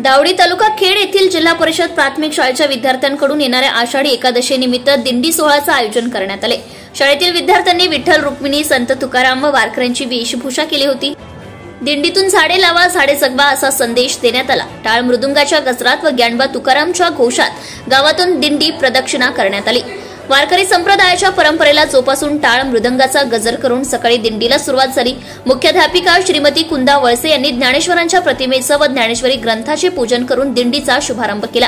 दावडी तालुका खेड येथील जिल्हा परिषद प्राथमिक शाळेच्या विद्यार्थ्यांकडून येणाऱ्या आषाढी एकादशीनिमित्त दिंडी सोहळ्याचं आयोजन करण्यात आले। शाळेतील विद्यार्थ्यांनी विठ्ठल रुक्मिणी संत तुकाराम व वारकऱ्यांची वेशभूषा केली होती। दिंडीतून झाडे लावा झाडे जगवा असा संदेश देण्यात आला। टाळ मृदुंगाच्या गजरात व ज्ञानबा तुकारामच्या घोषात गावातून दिंडी प्रदक्षिणा करण्यात आली। वारकरी संप्रदायाच्या परंपरेला जोपासून टाळ मृदंगाचा गजर करून सकाळी दिंडीला सुरुवात झाली। मुख्याध्यापिका श्रीमती कुंदा वळसे यांनी ज्ञानेश्वरांच्या प्रतिमेचं व ज्ञानेश्वरी ग्रंथाचे पूजन करून दिंडीचा शुभारंभ केला।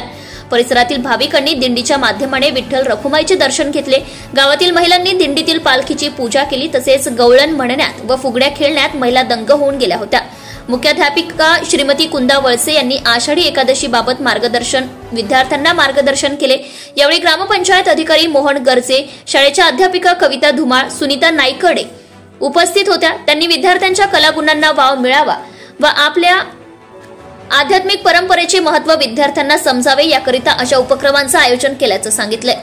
परिसरातील भाविकांनी दिंडीच्या माध्यमाने विठ्ठल रखुमाईचे दर्शन घेतले। गावातील महिलांनी दिंडीतील पालखीची पूजा केली। तसेच गवळण म्हणण्यात व फुगड्या खेळण्यात महिला दंग होऊन गेल्या होत्या। मुख्याध्यापिका श्रीमती कुंदा वळसे यांनी आषाढी एकादशी बाबत विद्यार्थ्यांना मार्गदर्शन केले। यावेळी ग्रामपंचायत अधिकारी मोहन गरजे, शाळेच्या अध्यापिका कविता धुमाळ, सुनीता नाईकडे उपस्थित होत्या। त्यांनी विद्यार्थ्यांच्या कलागुणांना वाव मिळावा व आपल्या आध्यात्मिक परंपरेचे महत्त्व विद्यार्थ्यांना समजावे याकरिता अशा उपक्रमांचं आयोजन केल्याचं सांगितलंय।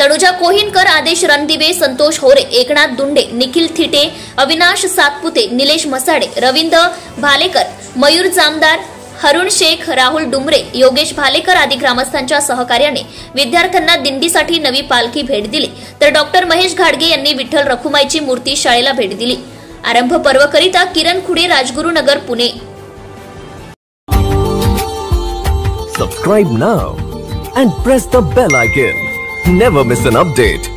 तनुजा कोहिनकर, आदेश रणदिवे, संतोष होरे, एकनाथ दुंडे, निखिल थिटे, अविनाश सातपुते, निलेश मसाडे, रविंद्र भालेकर, मयूर जामदार, हरुण शेख, राहुल डुमरे, योगेश भालेकर आदी ग्रामस्थांच्या सहकार्याने विद्यार्थ्यांना दिंडीसाठी नवी पालखी भेट दिली। तर डॉक्टर महेश घाडगे यांनी विठ्ठल रखुमाईची मूर्ती शाळेला भेट दिली। आरंभ पर्वकरिता किरण Khude, Rajgurunagar, Pune. Subscribe now and press the bell icon. Never miss an update.